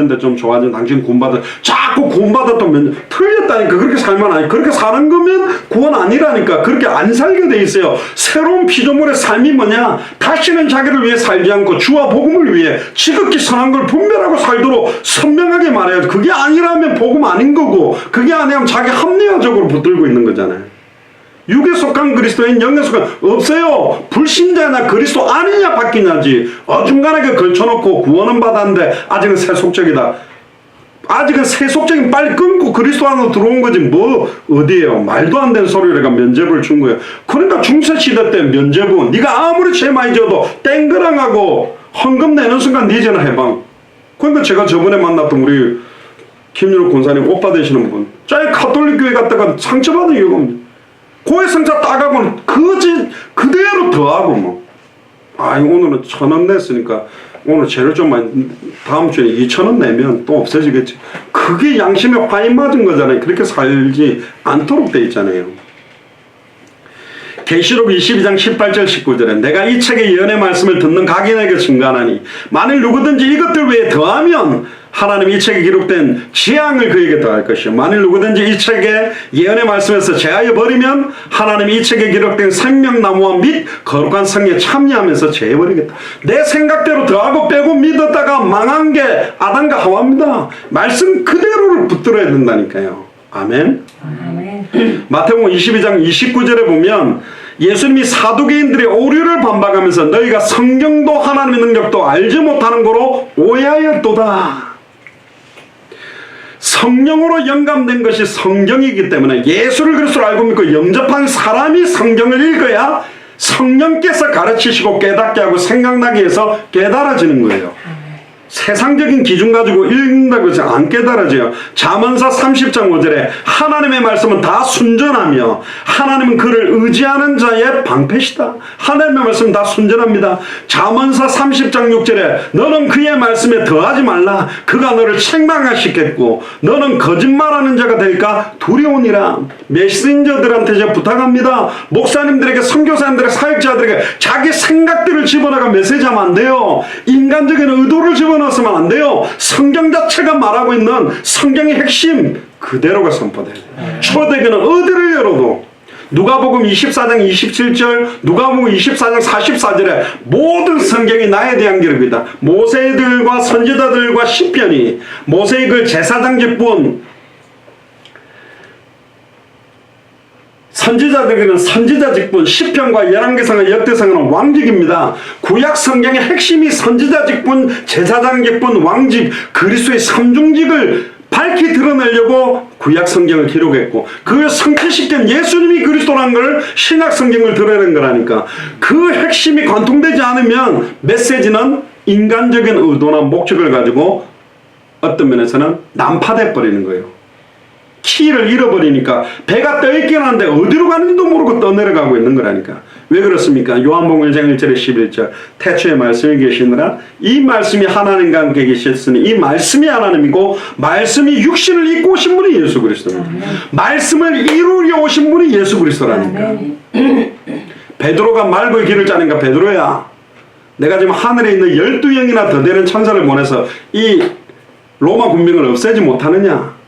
근데 좀 좋아진 당신 구원받아. 자꾸 구원받았다면 틀렸다니까. 그렇게 살면 아니. 그렇게 사는 거면 구원 아니라니까. 그렇게 안 살게 돼 있어요. 새로운 피조물의 삶이 뭐냐? 다시는 자기를 위해 살지 않고 주와 복음을 위해 지극히 선한 걸 분별하고 살도록 선명하게 말해야지. 그게 아니라면 복음 아닌 거고, 그게 아니라면 자기 합리화적으로 붙들고 있는 거잖아요. 육에 속한 그리스도인, 영에 속한 없어요. 불신자나 그리스도 아니냐 바뀌냐지. 어중간하게 걸쳐놓고 구원은 받았는데 아직은 세속적이다. 아직은 세속적인 빨리 끊고 그리스도 안으로 들어온 거지. 뭐 어디에요? 말도 안 되는 소리를 면죄부를 준 거예요. 그러니까 중세시대 때 면죄부, 네가 아무리 죄 많이 져도 땡그랑하고 헌금 내는 순간 네 죄는 해방. 그러니까 제가 저번에 만났던 우리 김윤욱 권사님 오빠 되시는 분, 짜이 가톨릭 교회 갔다가 상처받은 이유가 없네. 고해성사 따가고는 그대로 더하고 뭐. 오늘은 1,000원 냈으니까 오늘 죄를 좀 많이, 다음 주에 2,000원 내면 또 없어지겠지. 그게 양심에 화인 맞은 거잖아요. 그렇게 살지 않도록 돼 있잖아요. 계시록 22장 18절 19절에 내가 이 책의 예언의 말씀을 듣는 각인에게 증가하니 만일 누구든지 이것들 외에 더하면 하나님 이 책에 기록된 재앙을 그에게 더할 것이요 만일 누구든지 이 책의 예언의 말씀에서 제하여 버리면 하나님 이 책에 기록된 생명나무와 및 거룩한 성에 참여하면서 제해버리겠다. 내 생각대로 더하고 빼고 믿었다가 망한 게 아담과 하와입니다. 말씀 그대로를 붙들어야 된다니까요. 아멘. 아멘. 마태복음 22장 29절에 보면 예수님이 사두개인들의 오류를 반박하면서 너희가 성경도 하나님의 능력도 알지 못하는 거로 오해하였도다. 성령으로 영감된 것이 성경이기 때문에 예수를 그리스도로 알고 믿고 영접한 사람이 성경을 읽어야 성령께서 가르치시고 깨닫게 하고 생각나게 해서 깨달아지는 거예요. 세상적인 기준 가지고 읽는다고 해서 안 깨달아져요. 잠언서 30장 5절에 하나님의 말씀은 다 순전하며 하나님은 그를 의지하는 자의 방패시다. 하나님의 말씀은 다 순전합니다. 잠언서 30장 6절에 너는 그의 말씀에 더하지 말라. 그가 너를 책망하시겠고 너는 거짓말하는 자가 될까 두려우니라. 메신저들한테 제가 부탁합니다. 목사님들에게, 선교사님들에게, 사역자들에게 자기 생각들을 집어넣어가 메시지하면 안 돼요. 인간적인 의도를 집어넣으면 안 돼요. 성경 자체가 말하고 있는 성경의 핵심 그대로가 선포돼요. 초대교는 어디를 열어도 누가복음 24장 27절, 누가복음 24장 44절에 모든 성경이 나에 대한 기록이다. 모세들과 선지자들과 시편이 모세의 그 제사장 직분, 선지자들에게는 선지자 직분, 시편과 열왕기상과 역대상은 왕직입니다. 구약 성경의 핵심이 선지자 직분, 제사장 직분, 왕직, 그리스도의 삼중직을 밝히 드러내려고 구약 성경을 기록했고 그 성취시킨 예수님이 그리스도라는 걸 신약 성경을 드러내는 거라니까. 그 핵심이 관통되지 않으면 메시지는 인간적인 의도나 목적을 가지고 어떤 면에서는 난파돼 버리는 거예요. 키를 잃어버리니까 배가 떠있긴 한데 어디로 가는지도 모르고 떠내려가고 있는 거라니까. 왜 그렇습니까? 요한복음 1장 1절에 11절 태초에 말씀이 계시느라 이 말씀이 하나님과 함께 계셨으니 이 말씀이 하나님이고 말씀이 육신을 입고 오신 분이 예수 그리스도입니다. 말씀을 이루려 오신 분이 예수 그리스도라니까. 베드로가 말고의 길을 짜니까 베드로야, 내가 지금 하늘에 있는 12영이나 더 되는 천사를 보내서 이 로마 군병을 없애지 못하느냐?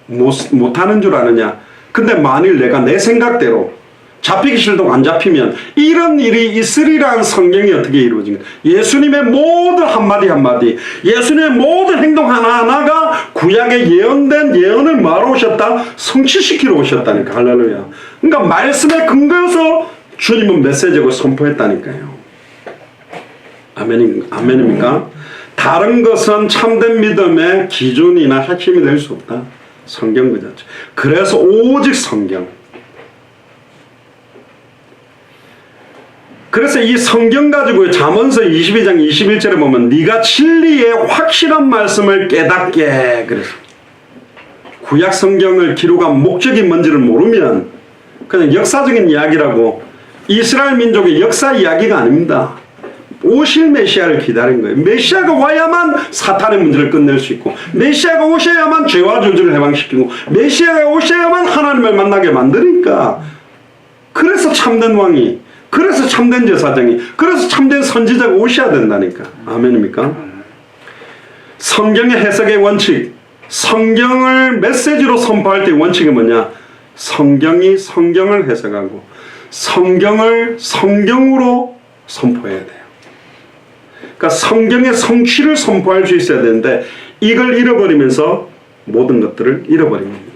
못하는 줄 아느냐? 근데 만일 내가 내 생각대로 잡히기 싫다고 안 잡히면 이런 일이 있으리라는 성경이 어떻게 이루어진 거야? 예수님의 모든 한마디 한마디, 예수님의 모든 행동 하나하나가 구약에 예언된 예언을 말하러 오셨다? 성취시키러 오셨다니까. 할렐루야. 그러니까 말씀에 근거해서 주님은 메시지를 선포했다니까요. 아멘입니까? 다른 것은 참된 믿음의 기준이나 핵심이 될 수 없다. 성경 그 자체. 그래서 오직 성경. 그래서 이 성경 가지고 잠언서 22장 21절에 보면 네가 진리의 확실한 말씀을 깨닫게. 그래서 구약 성경을 기록한 목적이 뭔지를 모르면 그냥 역사적인 이야기라고, 이스라엘 민족의 역사 이야기가 아닙니다. 오실 메시아를 기다린 거예요. 메시아가 와야만 사탄의 문제를 끝낼 수 있고, 메시아가 오셔야만 죄와 저주를 해방시키고, 메시아가 오셔야만 하나님을 만나게 만드니까. 그래서 참된 왕이, 그래서 참된 제사장이, 그래서 참된 선지자가 오셔야 된다니까. 아멘입니까? 성경의 해석의 원칙, 성경을 메시지로 선포할 때의 원칙이 뭐냐? 성경이 성경을 해석하고 성경을 성경으로 선포해야 돼요. 그러니까 성경의 성취를 선포할 수 있어야 되는데 이걸 잃어버리면서 모든 것들을 잃어버린 겁니다.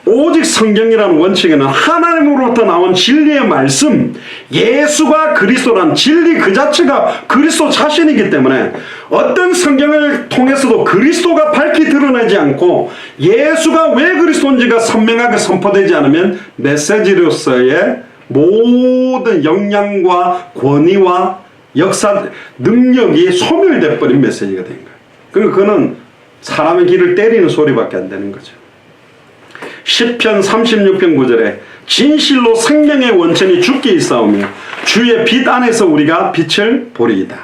오직 성경이라는 원칙에는 하나님으로부터 나온 진리의 말씀, 예수가 그리스도란 진리 그 자체가 그리스도 자신이기 때문에 어떤 성경을 통해서도 그리스도가 밝히 드러나지 않고 예수가 왜 그리스도인지가 선명하게 선포되지 않으면 메시지로서의 모든 역량과 권위와 역사 능력이 소멸돼 버린 메시지가 된 거예요. 그러니까 그거는 사람의 귀를 때리는 소리밖에 안 되는 거죠. 시편 36편 9절에 진실로 생명의 원천이 주께 있사오며 주의 빛 안에서 우리가 빛을 보리이다.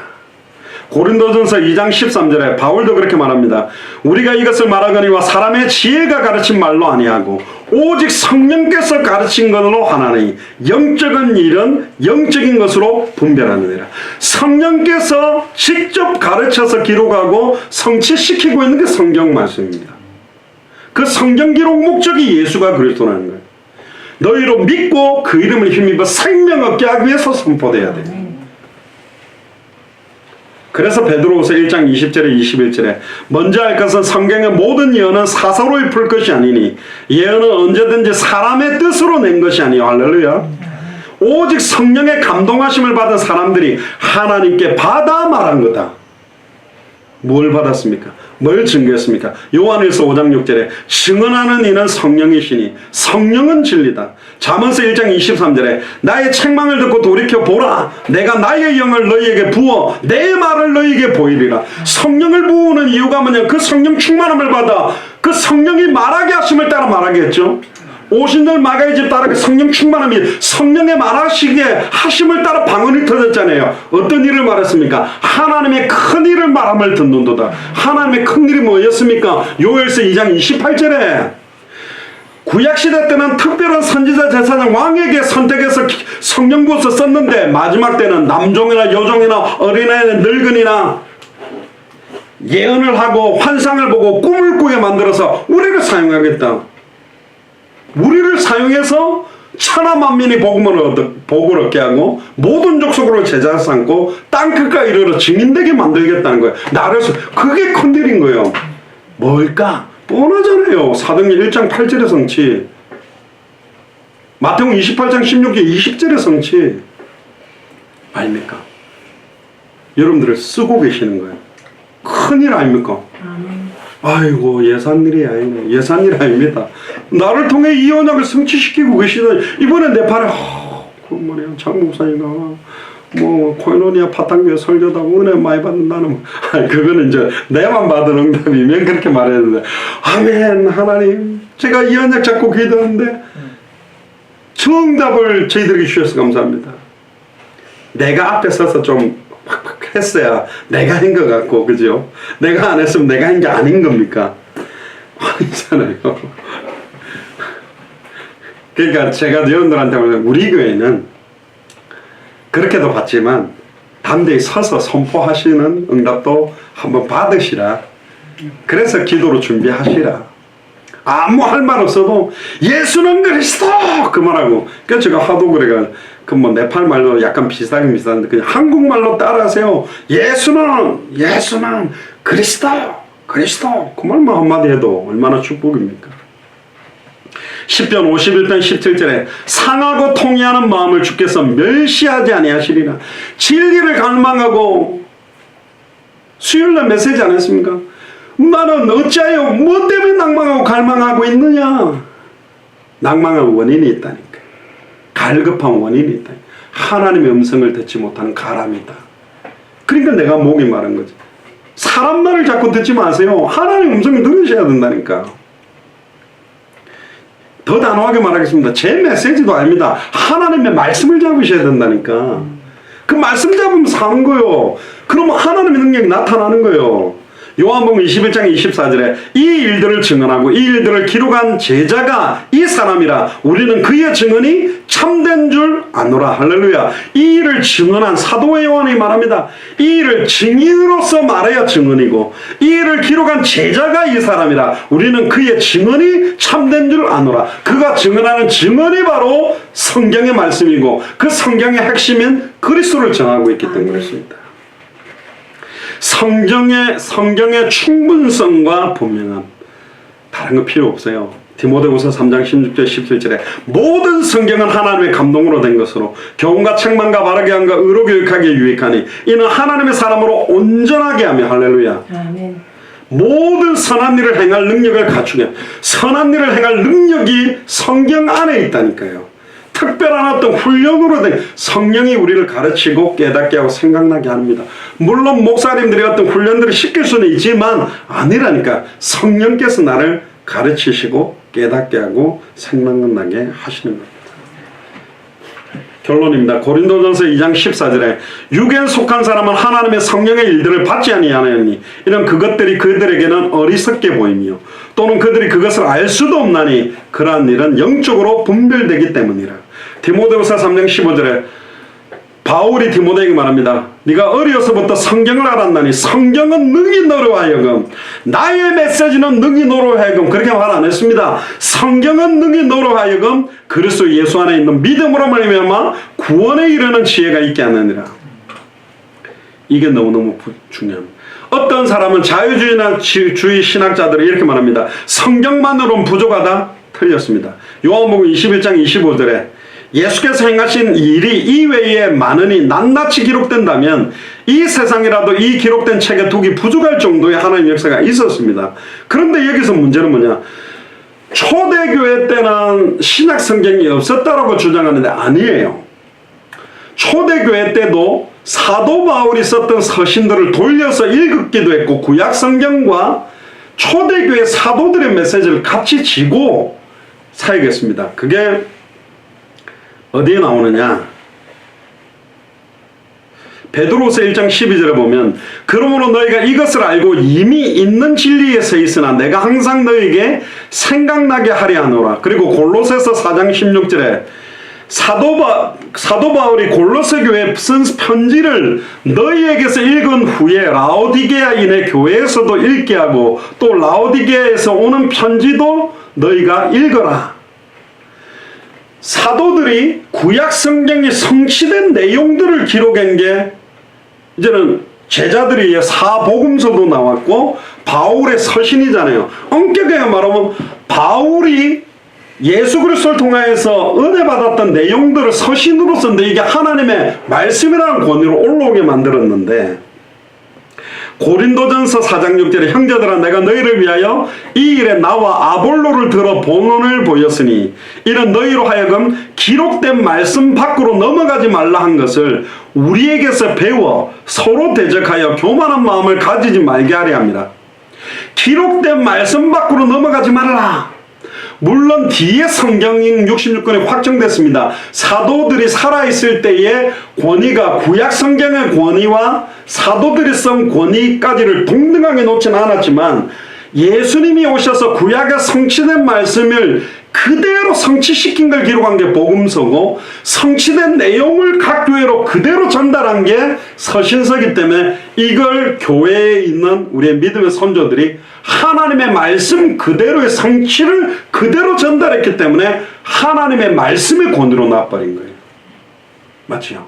고린도전서 2장 13절에 바울도 그렇게 말합니다. 우리가 이것을 말하거니와 사람의 지혜가 가르친 말로 아니하고 오직 성령께서 가르친 것으로 하나니 영적인 일은 영적인 것으로 분별하느니라. 성령께서 직접 가르쳐서 기록하고 성취시키고 있는 게 성경 말씀입니다. 그 성경 기록 목적이 예수가 그리스도라는 거예요. 너희로 믿고 그 이름을 힘입어 생명 얻게 하기 위해서 선포돼야 돼요. 그래서 베드로후서 1장 20절에 21절에 먼저 할 것은 성경의 모든 예언은 사서로이 풀 것이 아니니 예언은 언제든지 사람의 뜻으로 낸 것이 아니요. 할렐루야. 오직 성령의 감동하심을 받은 사람들이 하나님께 받아 말한 거다. 뭘 받았습니까? 뭘 증거했습니까? 요한일서 5장 6절에 증언하는 이는 성령이시니 성령은 진리다. 잠언서 1장 23절에 나의 책망을 듣고 돌이켜 보라. 내가 나의 영을 너희에게 부어 내 말을 너희에게 보이리라. 성령을 부으는 이유가 뭐냐? 그 성령 충만함을 받아 그 성령이 말하게 하심을 따라 말하게 했죠. 오신절 마가의 집 따라 성령 충만함이 성령의 말하시게 하심을 따라 방언이 터졌잖아요. 어떤 일을 말했습니까? 하나님의 큰 일을 말함을 듣는도다. 하나님의 큰 일이 뭐였습니까? 요엘서 2장 28절에 구약시대 때는 특별한 선지자 제사장 왕에게 선택해서 성령 부어서 썼는데 마지막 때는 남종이나 여종이나 어린아이나 늙은이나 예언을 하고 환상을 보고 꿈을 꾸게 만들어서 우리를 사용하겠다. 우리를 사용해서 천하 만민이 복을 얻게 하고 모든 족속으로 제자 삼고 땅끝까지 이르러 증인되게 만들겠다는 거예요. 나를 그게 큰일인 거예요. 뭘까? 뻔하잖아요. 사도행전 1장 8절의 성취, 마태복음 28장 16절 20절의 성취 아닙니까? 여러분들을 쓰고 계시는 거예요. 큰일 아닙니까? 아이고 예산일이 아니네. 예산일 아닙니다. 나를 통해 이 언약을 성취시키고 계시는 이번에 내 팔에 그 뭐냐 장 목사님가 뭐 코이노니아 파탕교회 설교다고 은혜 많이 받는다는 그거는 이제 내만 받은 응답이면 그렇게 말해야 되는데 아멘 하나님 제가 이 언약 잡고 기도하는데 정답을 저희들에게 주셔서 감사합니다. 내가 앞에 서서 좀 팍팍 했어야 내가 한 것 같고 그죠? 내가 안 했으면 내가 한 게 아닌 겁니까? 아니잖아요. 그러니까 제가 여러분들한테 말하면 우리 교회는 그렇게도 받지만 담대히 서서 선포하시는 응답도 한번 받으시라. 그래서 기도로 준비하시라. 아무 할 말 없어도 예수는 그리스도 그만하고 그러니까 제가 하도 그래가 그 뭐 네팔 말로 약간 비슷하긴 비슷한데 그냥 한국말로 따라하세요. 예수는 그리스도 그 말만 한마디 해도 얼마나 축복입니까? 시편 51편 17절에 상하고 통회하는 마음을 주께서 멸시하지 아니하시리라. 진리를 갈망하고 수요일날 메시지 안 했습니까? 나는 어찌하여 뭐 때문에 낭망하고 갈망하고 있느냐? 낭망한 원인이 있다니까. 갈급한 원인이 있다. 하나님의 음성을 듣지 못하는 가람이다. 그러니까 내가 목이 마른 거지. 사람 말을 자꾸 듣지 마세요. 하나님의 음성을 들으셔야 된다니까. 더 단호하게 말하겠습니다. 제 메시지도 아닙니다. 하나님의 말씀을 잡으셔야 된다니까. 그 말씀 잡으면 사는 거요. 그러면 하나님의 능력이 나타나는 거요. 요한복음 21장 24절에 이 일들을 증언하고 이 일들을 기록한 제자가 이 사람이라 우리는 그의 증언이 참된 줄 아노라. 할렐루야. 이 일을 증언한 사도 요한이 말합니다. 이 일을 증인으로서 말해야 증언이고 이 일을 기록한 제자가 이 사람이라 우리는 그의 증언이 참된 줄 아노라. 그가 증언하는 증언이 바로 성경의 말씀이고 그 성경의 핵심인 그리스도를 정하고 있기 때문에 그렇습니다. 성경의 충분성과 분명함, 다른 거 필요 없어요. 디모데후서 3장 16절 17절에 모든 성경은 하나님의 감동으로 된 것으로 교훈과 책망과 바르게 함과 의로 교육하기에 유익하니 이는 하나님의 사람으로 온전하게 하며 할렐루야. 아멘. 모든 선한 일을 행할 능력을 갖추게, 선한 일을 행할 능력이 성경 안에 있다니까요. 특별한 어떤 훈련으로 된 성령이 우리를 가르치고 깨닫게 하고 생각나게 합니다. 물론 목사님들이 어떤 훈련들을 시킬 수는 있지만 아니라니까. 성령께서 나를 가르치시고 깨닫게 하고 생각나게 하시는 겁니다. 결론입니다. 고린도전서 2장 14절에 육에 속한 사람은 하나님의 성령의 일들을 받지 아니하나니 이런 그것들이 그들에게는 어리석게 보이며 또는 그들이 그것을 알 수도 없나니 그러한 일은 영적으로 분별되기 때문이라. 디모데후서 3장 15절에 바울이 디모데에게 말합니다. 네가 어려서부터 성경을 알았나니 성경은 능히 너로 하여금, 나의 메시지는 능히 너로 하여금, 그렇게 말 안 했습니다. 성경은 능히 너로 하여금 그리스도 예수 안에 있는 믿음으로 말미암아 구원에 이르는 지혜가 있게 하느니라. 이게 너무너무 중요합니다. 어떤 사람은 자유주의 신학자들이 이렇게 말합니다. 성경만으로는 부족하다? 틀렸습니다. 요한복음 21장 25절에 예수께서 행하신 일이 이외에 많으니 낱낱이 기록된다면 이 세상이라도 이 기록된 책에 두기 부족할 정도의 하나님 역사가 있었습니다. 그런데 여기서 문제는 뭐냐? 초대교회 때는 신약 성경이 없었다라고 주장하는데 아니에요. 초대교회 때도 사도 바울이 썼던 서신들을 돌려서 읽기도 했고 구약 성경과 초대교회 사도들의 메시지를 같이 지고 사역했습니다. 그게 어디에 나오느냐? 베드로서 1장 12절에 보면 그러므로 너희가 이것을 알고 이미 있는 진리에 서 있으나 내가 항상 너희에게 생각나게 하려 하노라. 그리고 골로새서 4장 16절에 사도 바울이 골로새 교회에 쓴 편지를 너희에게서 읽은 후에 라오디게아인의 교회에서도 읽게 하고 또 라오디게아에서 오는 편지도 너희가 읽어라. 사도들이 구약 성경이 성취된 내용들을 기록한 게 이제는 제자들이 사복음서도 나왔고 바울의 서신이잖아요. 엄격하게 말하면 바울이 예수 그리스도를 통하여서 은혜 받았던 내용들을 서신으로 썼는데 이게 하나님의 말씀이라는 권위로 올라오게 만들었는데 고린도전서 4장 6절에 형제들아 내가 너희를 위하여 이 일에 나와 아볼로를 들어 본언을 보였으니 이는 너희로 하여금 기록된 말씀 밖으로 넘어가지 말라 한 것을 우리에게서 배워 서로 대적하여 교만한 마음을 가지지 말게 하려 합니다. 기록된 말씀 밖으로 넘어가지 말라. 물론 뒤에 성경인 66권이 확정됐습니다. 사도들이 살아있을 때의 권위가 구약 성경의 권위와 사도들이 쓴 권위까지를 동등하게 놓지는 않았지만 예수님이 오셔서 구약에 성취된 말씀을 그대로 성취시킨 걸 기록한 게 복음서고 성취된 내용을 각 교회로 그대로 전달한 게 서신서이기 때문에 이걸 교회에 있는 우리의 믿음의 선조들이 하나님의 말씀 그대로의 성취를 그대로 전달했기 때문에 하나님의 말씀의 권위로 나와버린 거예요. 맞죠?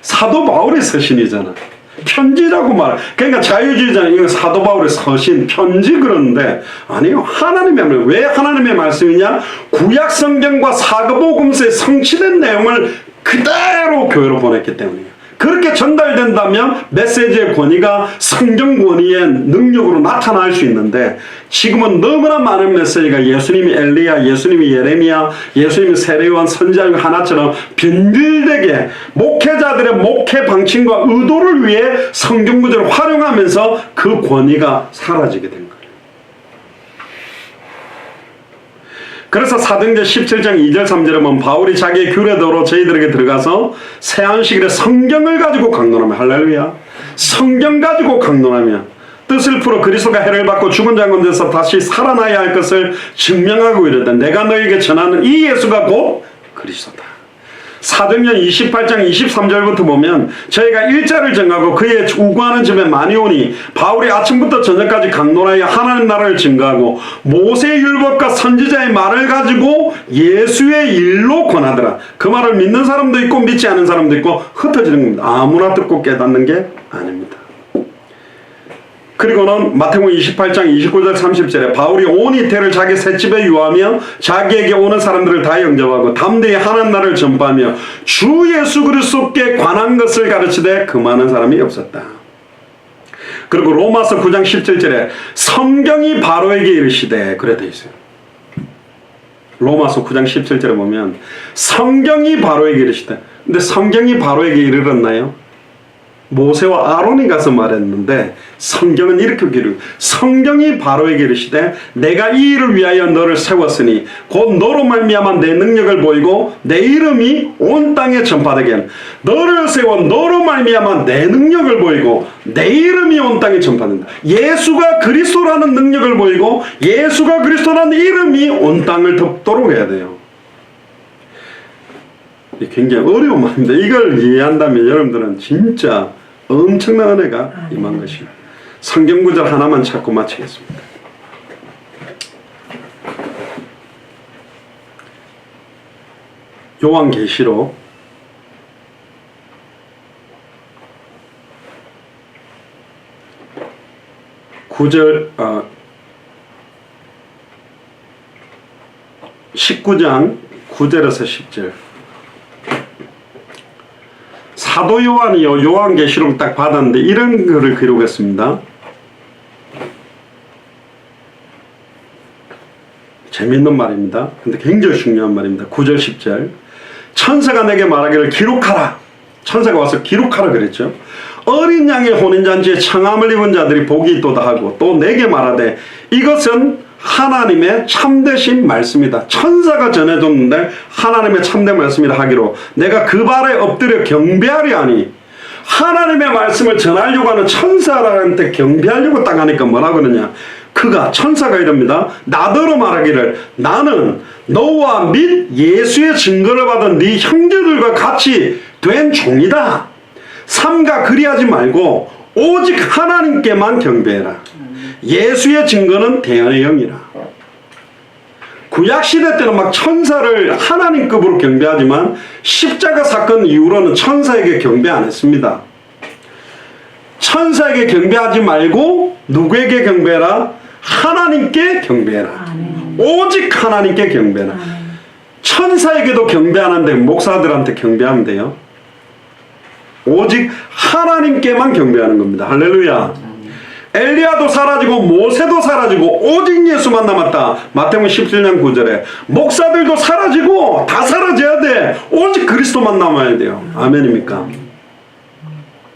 사도 바울의 서신이잖아. 편지라고 말해. 그러니까 자유주의자는 이거 사도 바울의 서신, 편지 그러는데 아니요. 하나님의 말. 왜 하나님의 말씀이냐? 구약 성경과 사도복음서에 성취된 내용을 그대로 교회로 보냈기 때문이에요. 그렇게 전달된다면 메시지의 권위가 성경 권위의 능력으로 나타날 수 있는데 지금은 너무나 많은 메시지가 예수님이 엘리야, 예수님이 예레미야, 예수님이 세례요한 선지자 중 하나처럼 변질되게 목회자들의 목회 방침과 의도를 위해 성경 구절을 활용하면서 그 권위가 사라지게 된 거예요. 그래서 사도행전 17장 2절 3절에 보면 바울이 자기의 규례대로 저희들에게 들어가서 새 안식일에 성경을 가지고 강론하며 할렐루야 성경 가지고 강론하며 뜻을 풀어 그리스도가 해를 받고 죽은 자 가운데서 다시 살아나야 할 것을 증명하고 이르다. 내가 너에게 전하는 이 예수가 곧 그리스도다. 사도행전 28장 23절부터 보면 저희가 일자를 정하고 그의 우구하는 집에 많이 오니 바울이 아침부터 저녁까지 강론하여 하나님 나라를 증거하고 모세의 율법과 선지자의 말을 가지고 예수의 일로 권하더라. 그 말을 믿는 사람도 있고 믿지 않은 사람도 있고 흩어지는 겁니다. 아무나 듣고 깨닫는 게 아닙니다. 그리고는 마태복음 28장 29절 30절에 바울이 온 이태를 자기 셋집에 유하며 자기에게 오는 사람들을 다 영접하고 담대히 하나님 나라를 전파하며 주 예수 그리스도께 관한 것을 가르치되 금하는 사람이 없었다. 그리고 로마서 9장 17절에 성경이 바로에게 이르시되 그래 돼 있어요. 로마서 9장 17절에 보면 성경이 바로에게 이르시되, 근데 성경이 바로에게 이르렀나요? 모세와 아론이 가서 말했는데 성경은 이렇게 기록, 성경이 바로에게 이르시되 내가 이 일을 위하여 너를 세웠으니 곧 너로 말미암아 내 능력을 보이고 내 이름이 온 땅에 전파되게 하는. 너를 세워 너로 말미암아 내 능력을 보이고 내 이름이 온 땅에 전파된다. 예수가 그리스도라는 능력을 보이고 예수가 그리스도라는 이름이 온 땅을 덮도록 해야 돼요. 굉장히 어려운 말입니다. 이걸 이해한다면 여러분들은 진짜 엄청난 은혜가 임한 것입니다. 성경 구절 하나만 찾고 마치겠습니다. 요한계시록 19장 9절에서 10절. 사도 요한이요, 요한계시록 딱 받았는데 이런 글을 기록했습니다. 재밌는 말입니다. 근데 굉장히 중요한 말입니다. 9절 10절. 천사가 내게 말하기를 기록하라. 천사가 와서 기록하라 그랬죠. 어린 양의 혼인잔치에 청함을 입은 자들이 복이 있도다 하고 또 내게 말하되 이것은 하나님의 참되신 말씀이다. 천사가 전해줬는데 하나님의 참된 말씀이라 하기로 내가 그 발에 엎드려 경배하려 하니, 하나님의 말씀을 전하려고 하는 천사한테 경배하려고 딱 하니까 뭐라 그러냐, 그가 천사가 이럽니다. 나더러 말하기를 나는 너와 및 예수의 증거를 받은 네 형제들과 같이 된 종이다. 삼가 그리하지 말고 오직 하나님께만 경배해라. 예수의 증거는 대언의 영이라. 구약시대 때는 막 천사를 하나님급으로 경배하지만 십자가 사건 이후로는 천사에게 경배 안 했습니다. 천사에게 경배하지 말고 누구에게 경배해라? 하나님께 경배해라. 오직 하나님께 경배해라. 천사에게도 경배 안 하는데 목사들한테 경배하면 돼요? 오직 하나님께만 경배하는 겁니다. 할렐루야. 엘리야도 사라지고 모세도 사라지고 오직 예수만 남았다. 마태복음 17장 9절에 목사들도 사라지고 다 사라져야 돼. 오직 그리스도만 남아야 돼요. 아멘입니까?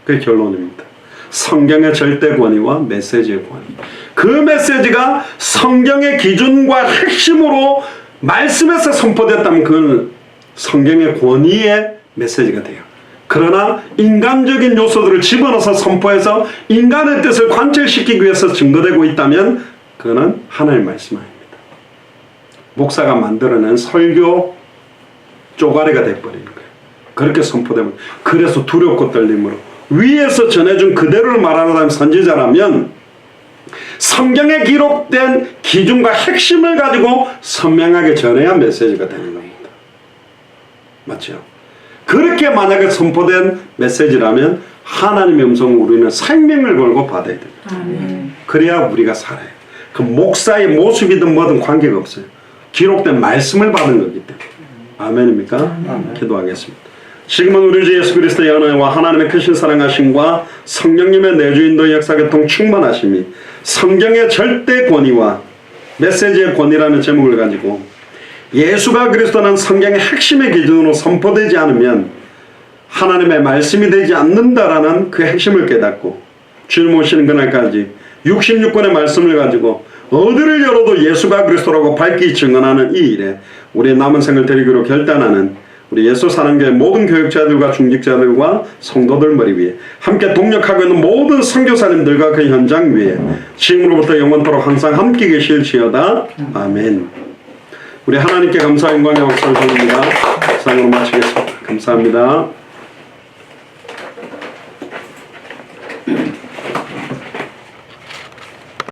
그게 결론입니다. 성경의 절대 권위와 메시지의 권위. 그 메시지가 성경의 기준과 핵심으로 말씀에서 선포됐다면 그건 성경의 권위의 메시지가 돼요. 그러나 인간적인 요소들을 집어넣어서 선포해서 인간의 뜻을 관철시키기 위해서 증거되고 있다면 그거는 하나님의 말씀 아닙니다. 목사가 만들어낸 설교 쪼가리가 돼버리는 거예요. 그렇게 선포되면, 그래서 두렵고 떨림으로 위에서 전해준 그대로를 말하는 선지자라면 성경에 기록된 기준과 핵심을 가지고 선명하게 전해야 메시지가 되는 겁니다. 맞죠? 그렇게 만약에 선포된 메시지라면 하나님의 음성을 우리는 생명을 걸고 받아야 됩니다. 그래야 우리가 살아요. 그 목사의 모습이든 뭐든 관계가 없어요. 기록된 말씀을 받은 거기 때문에. 아멘입니까? 아멘. 기도하겠습니다. 지금은 우리 주 예수 그리스도의 은혜와 하나님의 크신 사랑하심과 성령님의 내주인도 역사교통 충만하심이 성경의 절대 권위와 메시지의 권위라는 제목을 가지고 예수가 그리스도는 성경의 핵심의 기준으로 선포되지 않으면 하나님의 말씀이 되지 않는다라는 그 핵심을 깨닫고 주님 오시는 그날까지 66권의 말씀을 가지고 어디를 열어도 예수가 그리스도라고 밝히 증언하는 이 일에 우리의 남은 생을 드리기로 결단하는 우리 예수 사랑교회 모든 교육자들과 중직자들과 성도들 머리 위에 함께 동력하고 있는 모든 선교사님들과 그 현장 위에 지금으로부터 영원토록 항상 함께 계실지어다. 아멘. 우리 하나님께 감사 영광의 박수를 드립니다. 상으로 마치겠습니다. 감사합니다.